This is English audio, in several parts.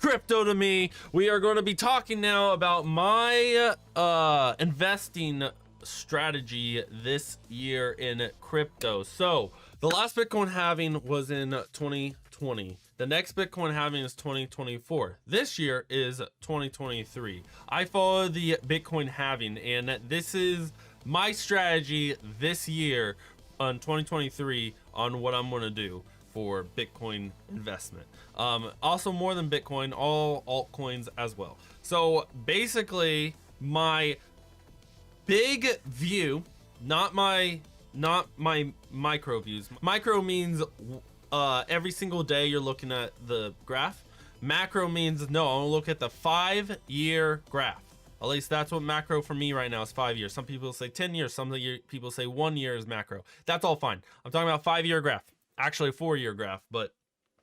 crypto to me. We are going to be talking now about my investing strategy this year in crypto. So the last Bitcoin halving was in 2020. The next Bitcoin halving is 2024. This year is 2023. I follow the Bitcoin halving, and this is my strategy this year on 2023 on what I'm going to do for Bitcoin investment. Also more than Bitcoin, all altcoins as well. So basically my big view, not my micro views. Micro means every single day you're looking at the graph. Macro means no, I'm gonna look at the 5-year graph. At least that's what macro for me right now is, 5 years. Some people say 10 years, some people say 1 year is macro. That's all fine. I'm talking about 5-year graph. Actually a 4-year graph, but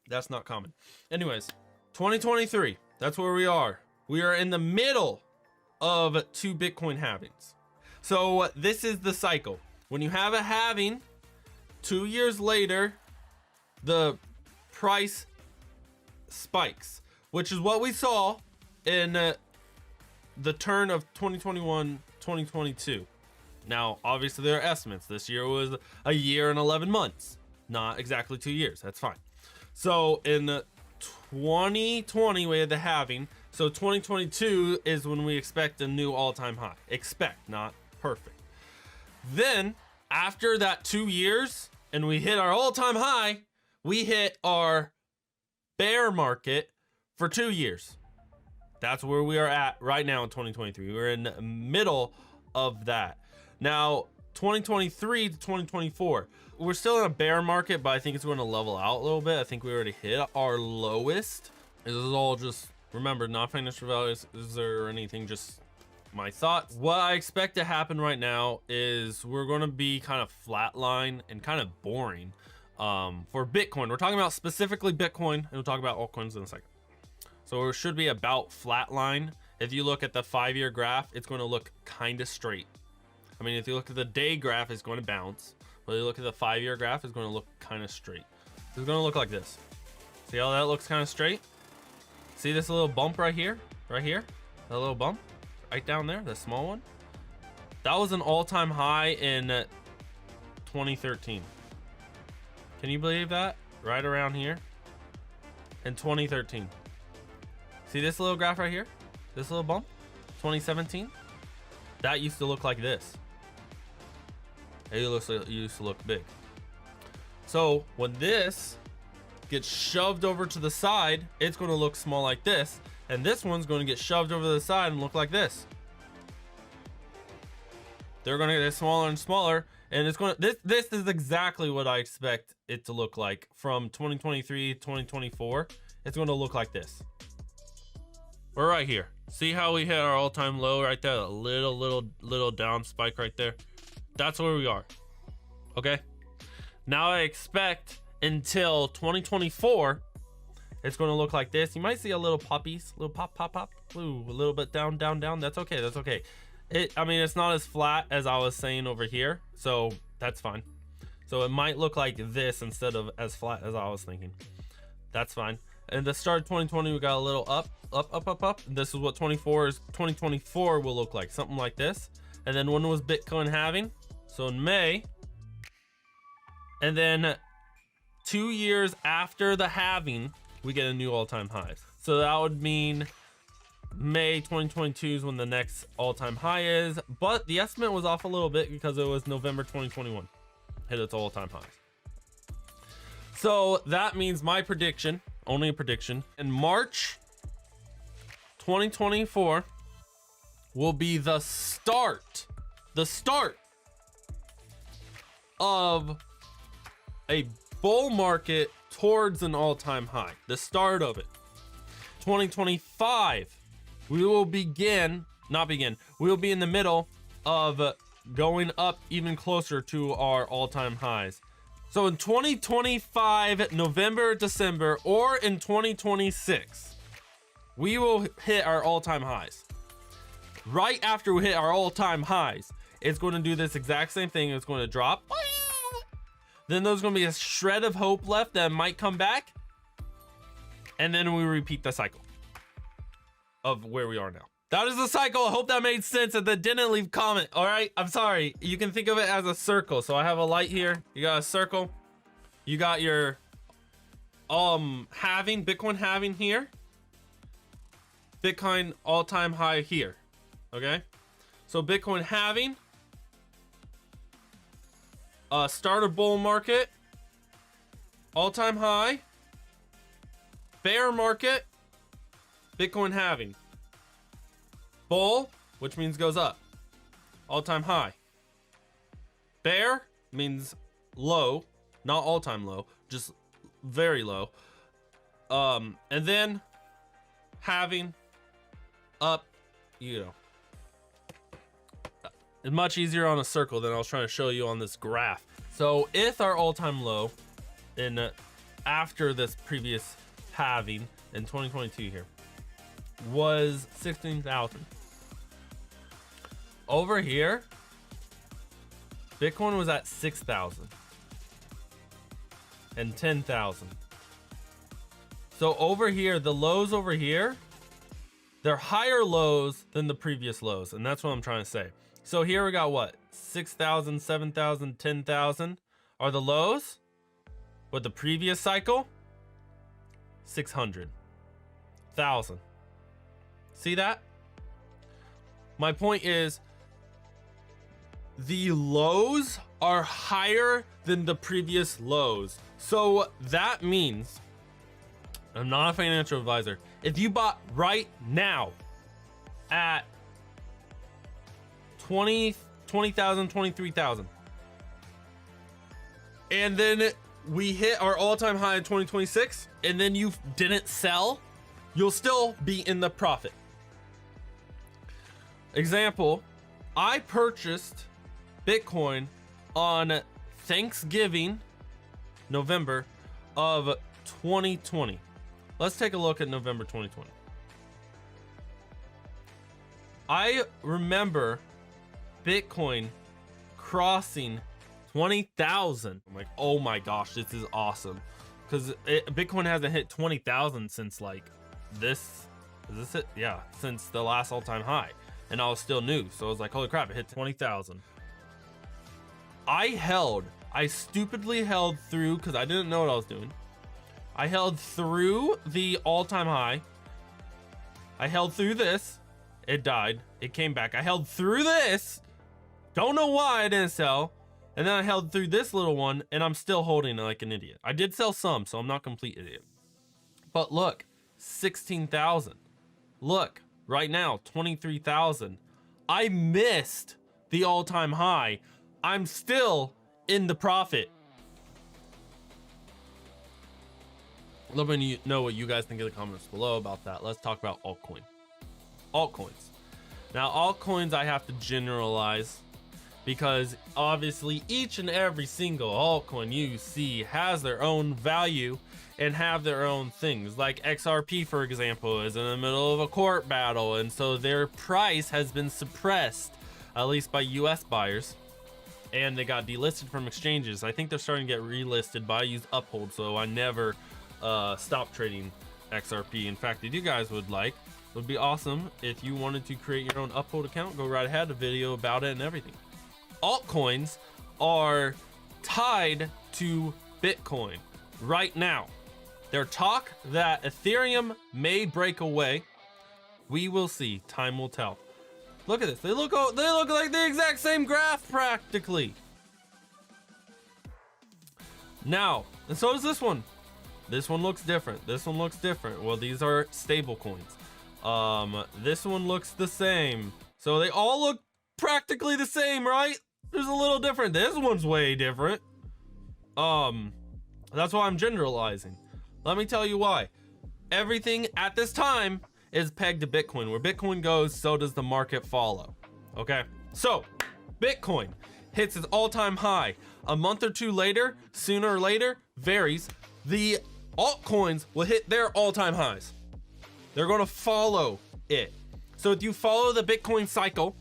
that's not common. Anyways, 2023, that's where we are. We are in the middle of 2 Bitcoin halvings. So this is the cycle. When you have a halving, 2 years later, the price spikes, which is what we saw in the turn of 2021, 2022. Now, obviously there are estimates. This year was a year and 11 months, not exactly 2 years. That's fine. So in 2020, we had the halving. So 2022 is when we expect a new all-time high. Expect, not perfect. Then after that 2 years and we hit our all-time high, we hit our bear market for 2 years. That's where we are at right now in 2023. We're in the middle of that. Now, 2023 to 2024, we're still in a bear market, but I think it's going to level out a little bit. I think we already hit our lowest. This is all just, remember, not financial values or anything, just my thoughts. What I expect to happen right now is we're going to be kind of flatline and kind of boring for Bitcoin. We're talking about specifically Bitcoin, and we'll talk about altcoins in a second. So it should be about flatline. If you look at the 5-year graph, it's going to look kind of straight. I mean, if you look at the day graph, it's going to bounce. But if you look at the 5-year graph, it's going to look kind of straight. It's going to look like this. See how that looks kind of straight? See this little bump right here? Right here? That little bump? Right down there, the small one? That was an all-time high in 2013. Can you believe that? Right around here in 2013. See this little graph right here? This little bump? 2017? That used to look like this. It used to look big. So when this gets shoved over to the side, it's going to look small like this. And this one's going to get shoved over to the side and look like this. They're going to get smaller and smaller. And it's going to, this is exactly what I expect it to look like from 2023 to 2024. It's going to look like this. We're right here. See how we hit our all-time low right there? A little down spike right there. That's where we are. Okay. Now I expect until 2024, it's going to look like this. You might see a little poppies, little pop. Ooh, a little bit down. That's okay. That's okay. I mean, it's not as flat as I was saying over here, so that's fine. So it might look like this instead of as flat as I was thinking. That's fine. And the start of 2020, we got a little up. This is what 2024 will look like, something like this. And then when was Bitcoin halving? So in May. And then 2 years after the halving, we get a new all-time high. So that would mean May 2022 is when the next all-time high is. But the estimate was off a little bit because it was November 2021. Hit its all-time highs. So that means my prediction, only a prediction, in March 2024 will be the start of a bull market towards an all-time high. The start of it. 2025, we will we will be in the middle of going up even closer to our all-time highs. So in 2025, November, December, or in 2026, we will hit our all-time highs. Right after we hit our all-time highs, it's going to do this exact same thing. It's going to drop. Then there's going to be a shred of hope left that might come back. And then we repeat the cycle. of where we are now. That is the cycle. I hope that made sense and that didn't leave comment. All right, I'm sorry. You can think of it as a circle. So I have a light here. You got a circle. You got your halving, Bitcoin halving here. Bitcoin all-time high here. Okay, so Bitcoin halving, start a bull market, all-time high, bear market, Bitcoin halving, bull, which means goes up, all-time high, bear means low, not all-time low, just very low, and then halving, up, you know. It's much easier on a circle than I was trying to show you on this graph. So if our all-time low in after this previous halving in 2022 here was 16,000. Over here, Bitcoin was at 6,000 and 10,000. So over here, the lows over here, they're higher lows than the previous lows, and that's what I'm trying to say. So here we got what? 6,000, 7,000, 10,000 are the lows. With the previous cycle, 600,000. See that? My point is, the lows are higher than the previous lows. So that means, I'm not a financial advisor, if you bought right now at 20,000, 23,000, and then we hit our all-time high in 2026, and then you didn't sell, you'll still be in the profit. Example, I purchased Bitcoin on Thanksgiving, November of 2020. Let's take a look at November 2020. I remember Bitcoin crossing 20,000. I'm like, oh my gosh, this is awesome. Because Bitcoin hasn't hit 20,000 since like this. Is this it? Yeah, since the last all-time high. And I was still new. So I was like, holy crap, it hit 20,000. I stupidly held through because I didn't know what I was doing. I held through the all-time high. I held through this. It died. It came back. I held through this. Don't know why I didn't sell. And then I held through this little one, and I'm still holding it like an idiot. I did sell some, so I'm not a complete idiot. But look, 16,000. Look, right now, 23,000. I missed the all-time high. I'm still in the profit. Let me know what you guys think in the comments below about that. Let's talk about altcoins. Now, altcoins I have to generalize because obviously each and every single altcoin you see has their own value and have their own things. Like XRP, for example, is in the middle of a court battle, and so their price has been suppressed, at least by US buyers, and they got delisted from exchanges. I think they're starting to get relisted, but I use Uphold, so I never stop trading XRP. In fact, if you guys would be awesome if you wanted to create your own Uphold account. Go right ahead, a video about it and everything. Altcoins are tied to Bitcoin right now. There's talk that Ethereum may break away. We will see. Time will tell. Look at this. They look like the exact same graph practically. Now, and so does this one. This one looks different. This one looks different. Well, these are stable coins. This one looks the same. So they all look practically the same, right? There's a little different. This one's way different. That's why I'm generalizing. Let me tell you why. Everything at this time is pegged to Bitcoin. Where Bitcoin goes, so does the market follow. Okay? So, Bitcoin hits its all-time high. A month or two later, sooner or later, varies, the altcoins will hit their all-time highs. They're going to follow it. So if you follow the Bitcoin cycle,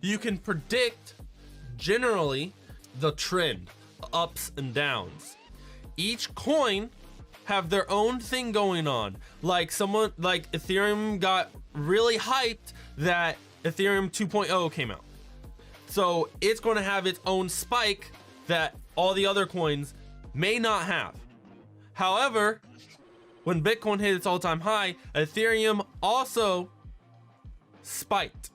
you can predict generally the trend, ups and downs. Each coin have their own thing going on. Like Ethereum got really hyped that Ethereum 2.0 came out. So it's going to have its own spike that all the other coins may not have. However, when Bitcoin hit its all-time high, Ethereum also spiked.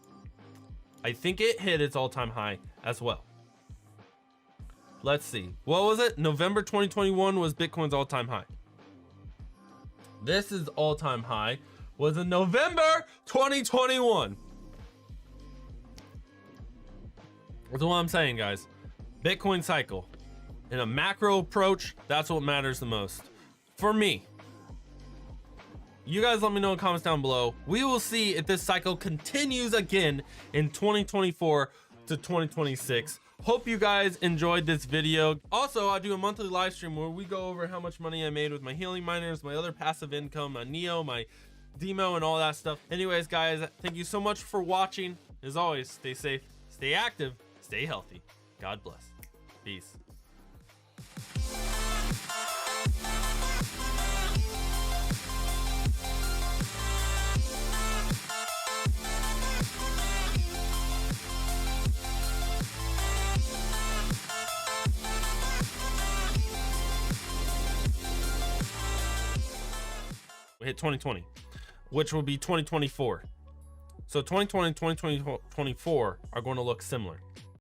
I think it hit its all-time high as well. Let's see. What was it? November 2021 was Bitcoin's all-time high. This is all-time high was in November 2021. That's what I'm saying, guys. Bitcoin cycle. In a macro approach, that's what matters the most. For me. You guys let me know in the comments down below. We will see if this cycle continues again in 2024 to 2026. Hope you guys enjoyed this video. Also, I do a monthly live stream where we go over how much money I made with my healing miners, my other passive income, my Neo, my Demo, and all that stuff. Anyways, guys, thank you so much for watching. As always, stay safe, stay active, stay healthy. God bless. Peace. We hit 2020, which will be 2024. So 2020 and 2024 are going to look similar.